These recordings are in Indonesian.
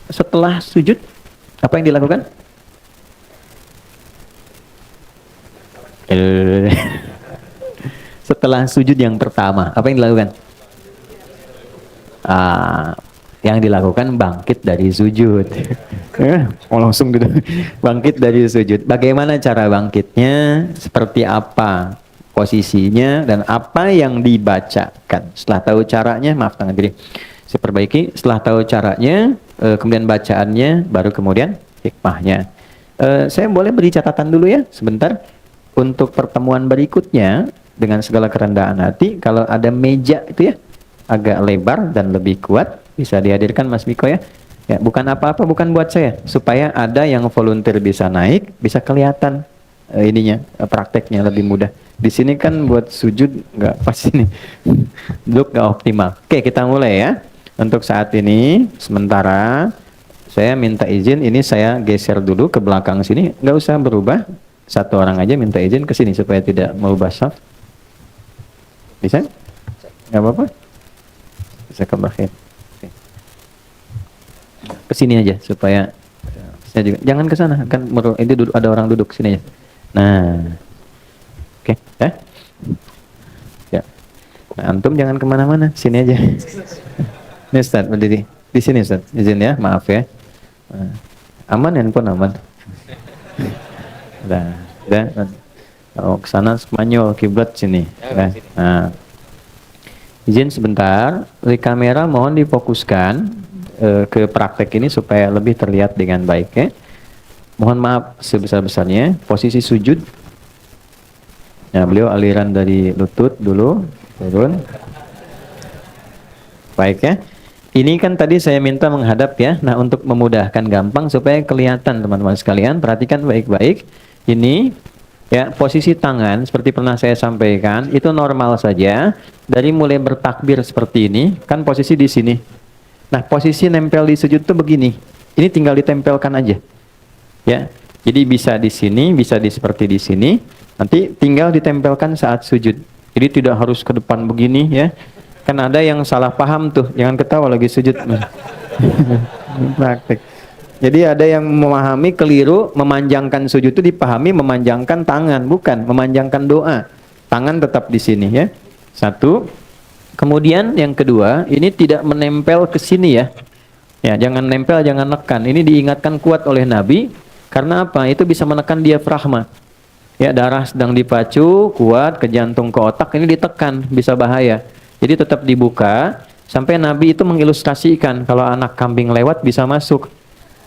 setelah sujud apa yang dilakukan? Eh, Setelah sujud yang pertama apa yang dilakukan? Ah, yang dilakukan bangkit dari sujud. Langsung gitu. Bangkit dari sujud. Bagaimana cara bangkitnya? Seperti apa posisinya dan apa yang dibacakan? Setelah tahu caranya, maaf tangan kiri. Saya perbaiki. Setelah tahu caranya, kemudian bacaannya, baru kemudian hikmahnya. Saya boleh beri catatan dulu ya, sebentar. Untuk pertemuan berikutnya, dengan segala kerendahan hati, kalau ada meja itu ya, agak lebar dan lebih kuat, bisa dihadirkan Mas Miko ya. Ya, bukan apa-apa, bukan buat saya, supaya ada yang volunteer bisa naik, bisa kelihatan prakteknya lebih mudah. Di sini kan buat sujud nggak pas ini, duduk nggak optimal. Oke, kita mulai ya. Untuk saat ini, sementara saya minta izin, ini saya geser dulu ke belakang sini, nggak usah berubah. Satu orang aja minta izin ke sini supaya tidak merubah saf. Bisa? Nggak apa-apa? Bisa ke belakang. Ke sini aja supaya saya juga jangan ke sana kan ini duduk, ada orang duduk sini aja. Nah, oke, ya. Ya. Nah, antum jangan kemana-mana, sini aja. Ini Ustaz berdiri di sini Ustaz, izin ya, maaf ya. Nah, aman handphone aman. Udah. Kalau ke sana Spanyol kiblat sini. Nah, izin sebentar, di kamera mohon difokuskan ke praktek ini supaya lebih terlihat dengan baik ya. Mohon maaf sebesar-besarnya. Posisi sujud. Nah, beliau aliran dari lutut dulu, turun. Baik ya. Ini kan tadi saya minta menghadap ya. Nah, untuk memudahkan gampang supaya kelihatan teman-teman sekalian, perhatikan baik-baik. Ini ya, posisi tangan seperti pernah saya sampaikan itu normal saja. Dari mulai bertakbir seperti ini, kan posisi di sini. Nah, posisi nempel di sujud itu begini. Ini tinggal ditempelkan aja. Ya. Jadi bisa di sini, bisa seperti di sini. Nanti tinggal ditempelkan saat sujud. Jadi tidak harus ke depan begini ya. Kan ada yang salah paham tuh. Jangan ketawa lagi sujud. Praktek. Jadi ada yang memahami keliru, memanjangkan sujud itu dipahami memanjangkan tangan, bukan memanjangkan doa. Tangan tetap di sini ya. Satu. Kemudian yang kedua, ini tidak menempel ke sini ya. Ya, jangan nempel, jangan nekan. Ini diingatkan kuat oleh Nabi karena apa? Itu bisa menekan diafragma. Ya, darah sedang dipacu, kuat ke jantung ke otak, ini ditekan, bisa bahaya. Jadi tetap dibuka sampai Nabi itu mengilustrasikan kalau anak kambing lewat bisa masuk.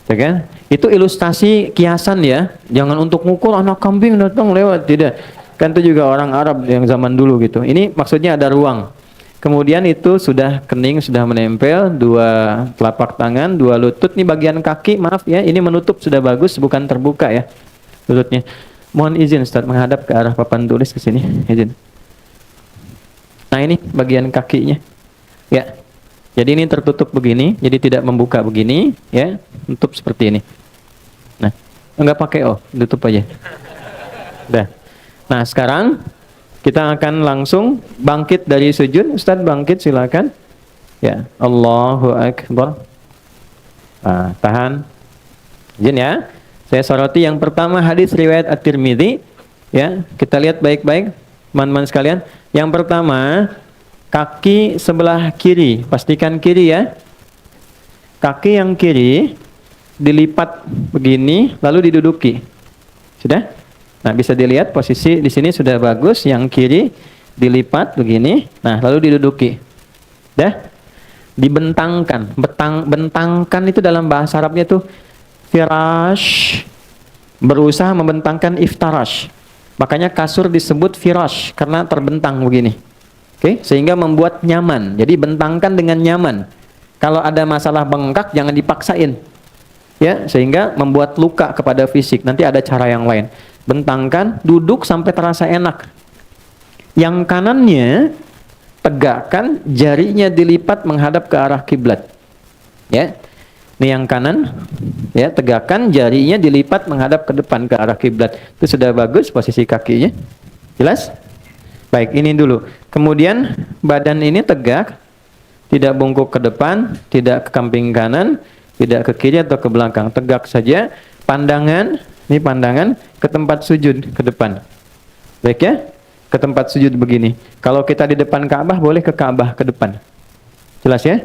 Ya kan? Itu ilustrasi kiasan ya. Jangan untuk ngukur anak kambing datang lewat, tidak. Kan itu juga orang Arab yang zaman dulu gitu. Ini maksudnya ada ruang. Kemudian itu sudah kening, sudah menempel, dua telapak tangan, dua lutut. Ini bagian kaki, maaf ya, ini menutup sudah bagus, bukan terbuka ya lututnya. Mohon izin Ustaz menghadap ke arah papan tulis ke sini. Izin. Nah, ini bagian kakinya. Ya. Jadi ini tertutup begini, jadi tidak membuka begini, ya, tutup seperti ini. Nah, enggak pakai tutup aja. Udah. Nah, sekarang kita akan langsung bangkit dari sujud. Ustaz bangkit silakan. Ya, Allahu Akbar. Nah, tahan. Izin ya. Saya soroti yang pertama hadis riwayat At-Tirmidzi. Ya, kita lihat baik-baik, teman-teman sekalian. Yang pertama, kaki sebelah kiri, pastikan kiri ya. Kaki yang kiri dilipat begini, lalu diduduki. Sudah? Nah, bisa dilihat posisi di sini sudah bagus. Yang kiri dilipat begini, nah lalu diduduki. Dah? Dibentangkan. Bentangkan itu dalam bahasa Arabnya tuh firash. Berusaha membentangkan iftarash. Makanya kasur disebut firash karena terbentang begini. Oke, sehingga membuat nyaman. Jadi bentangkan dengan nyaman. Kalau ada masalah bengkak jangan dipaksain. Ya, sehingga membuat luka kepada fisik. Nanti ada cara yang lain. Bentangkan, duduk sampai terasa enak. Yang kanannya tegakkan, jarinya dilipat menghadap ke arah kiblat. Ya. Ini yang kanan, ya, tegakkan, jarinya dilipat menghadap ke depan ke arah kiblat. Itu sudah bagus posisi kakinya. Jelas? Baik, ini dulu. Kemudian badan ini tegak, tidak bungkuk ke depan, tidak ke samping kanan. Tidak ke kiri atau ke belakang, tegak saja. Pandangan, ini pandangan ke tempat sujud, ke depan. Baik ya? Ke tempat sujud begini. Kalau kita di depan Ka'bah, boleh ke Ka'bah, ke depan. Jelas ya?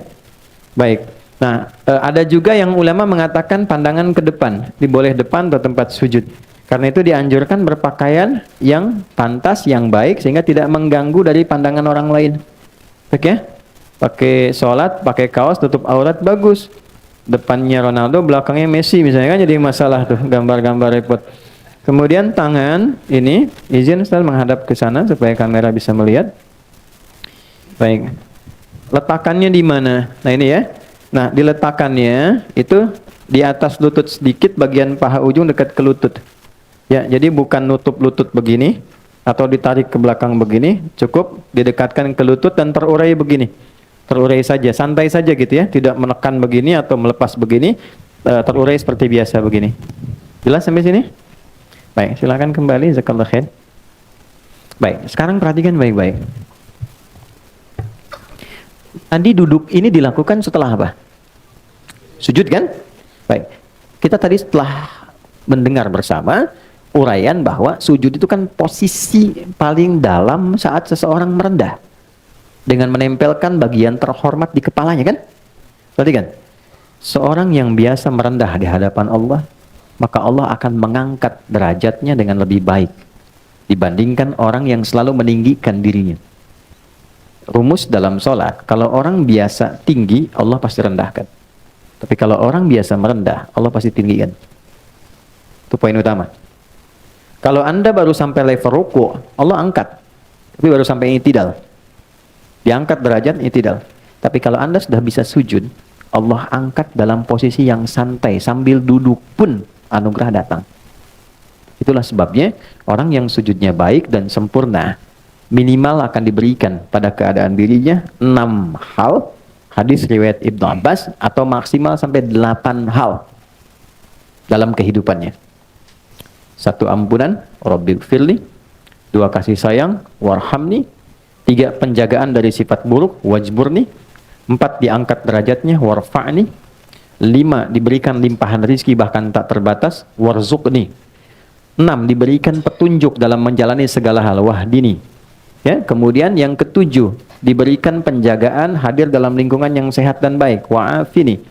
Baik. Nah, ada juga yang ulama mengatakan pandangan ke depan, diboleh depan atau tempat sujud. Karena itu dianjurkan berpakaian yang pantas, yang baik, sehingga tidak mengganggu dari pandangan orang lain. Oke ya? Pakai sholat, pakai kaos, tutup aurat, bagus. Depannya Ronaldo, belakangnya Messi misalnya, kan jadi masalah tuh, gambar-gambar repot. Kemudian tangan, ini, izin Ustaz menghadap ke sana supaya kamera bisa melihat. Baik. Letakannya di mana? Nah ini ya. Nah, diletakannya itu di atas lutut sedikit, bagian paha ujung dekat ke lutut. Ya, jadi bukan nutup lutut begini atau ditarik ke belakang begini, cukup didekatkan ke lutut dan terurai begini. Terurai saja, santai saja gitu ya, tidak menekan begini atau melepas begini, terurai seperti biasa begini. Jelas sampai sini? Baik, silakan kembali, jazakallahu khair. Baik, sekarang perhatikan baik-baik. Tadi duduk ini dilakukan setelah apa? Sujud kan? Baik. Kita tadi setelah mendengar bersama uraian bahwa sujud itu kan posisi paling dalam saat seseorang merendah, dengan menempelkan bagian terhormat di kepalanya kan? Perhatikan. Seorang yang biasa merendah di hadapan Allah, maka Allah akan mengangkat derajatnya dengan lebih baik dibandingkan orang yang selalu meninggikan dirinya. Rumus dalam sholat, kalau orang biasa tinggi, Allah pasti rendahkan. Tapi kalau orang biasa merendah, Allah pasti tinggikan. Itu poin utama. Kalau Anda baru sampai level ruku, Allah angkat. Tapi baru sampai i'tidal, diangkat derajat i'tidal. Tapi kalau Anda sudah bisa sujud, Allah angkat dalam posisi yang santai, sambil duduk pun anugerah datang. Itulah sebabnya orang yang sujudnya baik dan sempurna, minimal akan diberikan pada keadaan dirinya 6 hal, hadis riwayat Ibnu Abbas, atau maksimal sampai 8 hal dalam kehidupannya. 1, ampunan, Rabbighfirli. 2, kasih sayang, warhamni. 3, penjagaan dari sifat buruk, wajburni. 4, diangkat derajatnya, warfa'ni. 5, diberikan limpahan rizki bahkan tak terbatas, warzuqni. 6, diberikan petunjuk dalam menjalani segala hal, wahdini. Ya, kemudian yang ke-7, diberikan penjagaan, hadir dalam lingkungan yang sehat dan baik, wa'afini.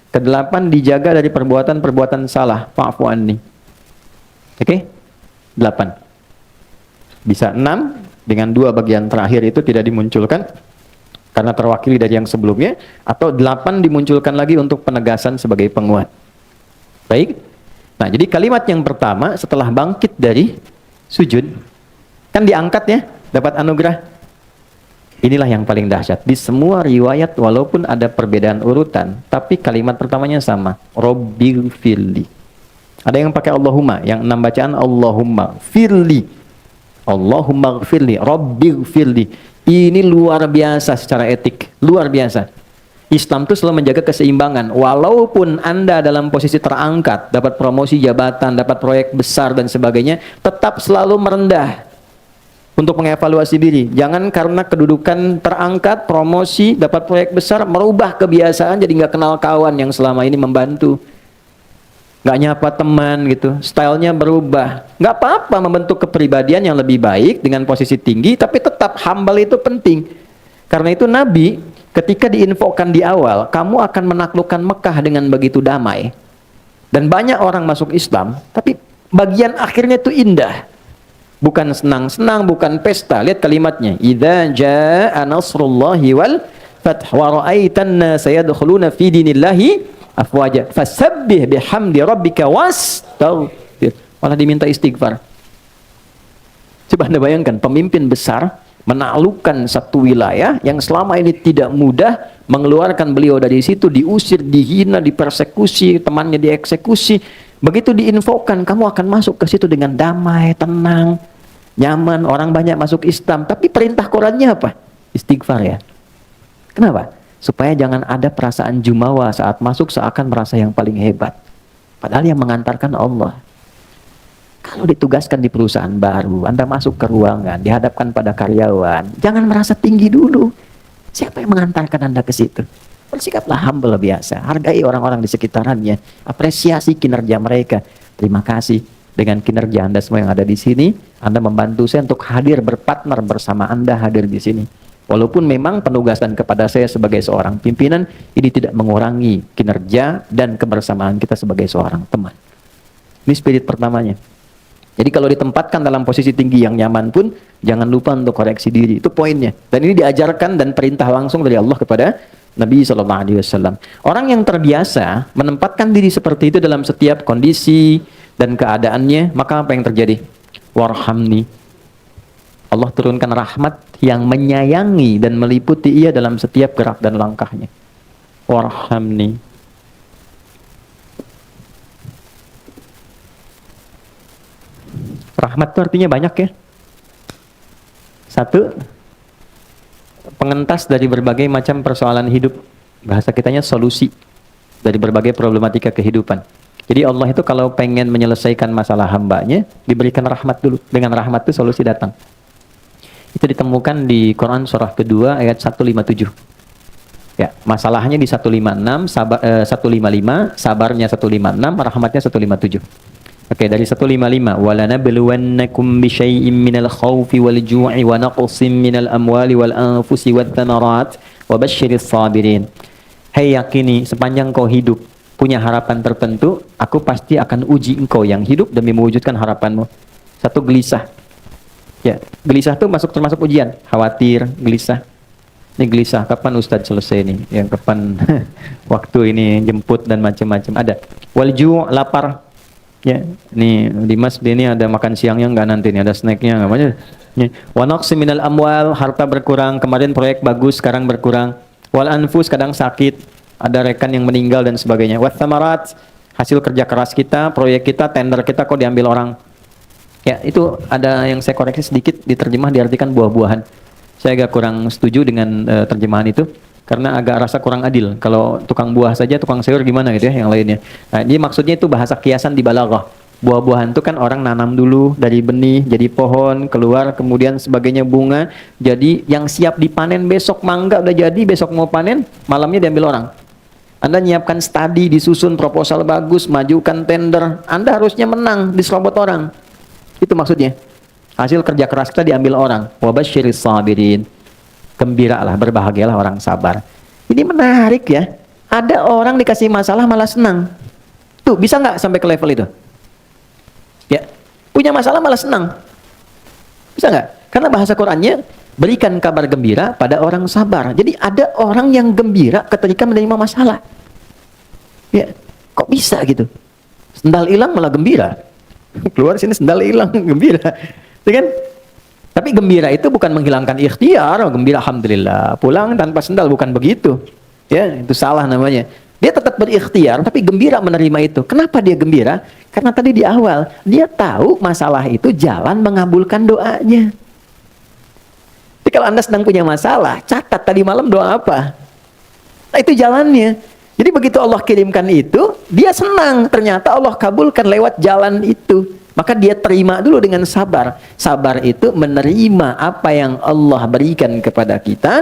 Ke-8, dijaga dari perbuatan-perbuatan salah, fa'fu anni. Oke? 8. Bisa 6, dengan 2 bagian terakhir itu tidak dimunculkan karena terwakili dari yang sebelumnya, atau 8 dimunculkan lagi untuk penegasan sebagai penguat. Baik? Nah, jadi kalimat yang pertama setelah bangkit dari sujud, kan diangkat ya, dapat anugerah. Inilah yang paling dahsyat. Di semua riwayat walaupun ada perbedaan urutan, tapi kalimat pertamanya sama, Rabbighfirli. Ada yang pakai Allahumma, yang 6 bacaan Allahumma firli. Allahumma gfirli, Rabbighfirli. Ini luar biasa secara etik, luar biasa. Islam itu selalu menjaga keseimbangan. Walaupun Anda dalam posisi terangkat, dapat promosi jabatan, dapat proyek besar dan sebagainya, tetap selalu merendah untuk mengevaluasi diri. Jangan karena kedudukan terangkat, promosi, dapat proyek besar, merubah kebiasaan jadi nggak kenal kawan yang selama ini membantu. Nggak nyapa teman gitu, stylenya berubah. Nggak apa-apa membentuk kepribadian yang lebih baik dengan posisi tinggi, tapi tetap humble itu penting. Karena itu Nabi ketika diinfokan di awal, kamu akan menaklukkan Mekah dengan begitu damai. Dan banyak orang masuk Islam, tapi bagian akhirnya itu indah. Bukan senang-senang, bukan pesta. Lihat kalimatnya. Idza jaa nasrullahi wal fath wa ra'aitan nasa yadkhuluna fi dinillahi afwaja fasabbih bihamdi rabbika wastaghfir. Malah diminta istighfar. Coba Anda bayangkan, pemimpin besar menaklukkan satu wilayah yang selama ini tidak mudah, mengeluarkan beliau dari situ, diusir, dihina, dipersekusi, temannya dieksekusi. Begitu diinfokan, kamu akan masuk ke situ dengan damai, tenang, nyaman, orang banyak masuk Islam. Tapi perintah Qurannya apa? Istighfar ya. Kenapa? Supaya jangan ada perasaan jumawa saat masuk seakan merasa yang paling hebat. Padahal yang mengantarkan Allah. Kalau ditugaskan di perusahaan baru, Anda masuk ke ruangan, dihadapkan pada karyawan, jangan merasa tinggi dulu. Siapa yang mengantarkan Anda ke situ? Bersikaplah humble biasa. Hargai orang-orang di sekitarannya. Apresiasi kinerja mereka. Terima kasih dengan kinerja Anda semua yang ada di sini. Anda membantu saya untuk hadir berpartner bersama Anda hadir di sini. Walaupun memang penugasan kepada saya sebagai seorang pimpinan, ini tidak mengurangi kinerja dan kebersamaan kita sebagai seorang teman. Ini spirit pertamanya. Jadi kalau ditempatkan dalam posisi tinggi yang nyaman pun, jangan lupa untuk koreksi diri. Itu poinnya. Dan ini diajarkan dan perintah langsung dari Allah kepada Nabi SAW. Orang yang terbiasa menempatkan diri seperti itu dalam setiap kondisi dan keadaannya, maka apa yang terjadi? Warhamni. Allah turunkan rahmat yang menyayangi dan meliputi ia dalam setiap gerak dan langkahnya. Warhamni. Rahmat itu artinya banyak ya. Satu, pengentas dari berbagai macam persoalan hidup. Bahasa kitanya solusi dari berbagai problematika kehidupan. Jadi Allah itu kalau pengen menyelesaikan masalah hambanya, diberikan rahmat dulu. Dengan rahmat itu solusi datang. Itu ditemukan di Quran surah kedua ayat 157. Ya, masalahnya di 155, 155, sabarnya 156, rahmatnya 157. Oke, dari 155, walanabluwannakum bisyai'im minal khaufi wal ju'i wa naqsin minal amwali wal anfusi wat thamarat wa basyiris sabirin. Hai yakini, sepanjang kau hidup punya harapan tertentu, aku pasti akan uji engkau yang hidup demi mewujudkan harapanmu. Satu, gelisah. Ya, gelisah itu termasuk ujian. Khawatir, gelisah. Ini gelisah, kapan Ustadz selesai nih? Yang kapan waktu ini jemput dan macam-macam. Ada. Wal ju', lapar. Ya, nih Dimas ini ada makan siangnya nggak nanti nih, ada snacknya nggak banyak. Wa naqsi minal amwal, harta berkurang, kemarin proyek bagus sekarang berkurang. Wal anfus, kadang sakit, ada rekan yang meninggal dan sebagainya. Wat thamarat, hasil kerja keras kita, proyek kita, tender kita kok diambil orang. Ya, itu ada yang saya koreksi sedikit, diterjemah diartikan buah-buahan. Saya agak kurang setuju dengan terjemahan itu. Karena agak rasa kurang adil. Kalau tukang buah saja, tukang sayur gimana gitu ya, yang lainnya. Nah, jadi maksudnya itu bahasa kiasan di balaghah. Buah-buahan itu kan orang nanam dulu dari benih, jadi pohon, keluar, kemudian sebagainya bunga. Jadi yang siap dipanen besok, mangga udah jadi, besok mau panen, malamnya diambil orang. Anda nyiapkan studi, disusun proposal bagus, majukan tender. Anda harusnya menang, diserobot orang. Itu maksudnya. Hasil kerja keras kita diambil orang. Wa basyiris sabirin. Gembiralah, berbahagialah orang sabar. Ini menarik ya. Ada orang dikasih masalah malah senang. Tuh, bisa nggak sampai ke level itu? Ya, punya masalah malah senang. Bisa nggak? Karena bahasa Qurannya, berikan kabar gembira pada orang sabar. Jadi ada orang yang gembira ketika menerima masalah. Ya, kok bisa gitu? Sendal hilang malah gembira. Keluar sini sendal hilang, gembira. Ya kan? Tapi gembira itu bukan menghilangkan ikhtiar, gembira alhamdulillah, pulang tanpa sendal, bukan begitu. Ya, itu salah namanya. Dia tetap berikhtiar, tapi gembira menerima itu. Kenapa dia gembira? Karena tadi di awal, dia tahu masalah itu jalan mengabulkan doanya. Jadi kalau Anda sedang punya masalah, catat tadi malam doa apa. Nah, itu jalannya. Jadi begitu Allah kirimkan itu, dia senang. Ternyata Allah kabulkan lewat jalan itu. Maka dia terima dulu dengan sabar. Sabar itu menerima apa yang Allah berikan kepada kita.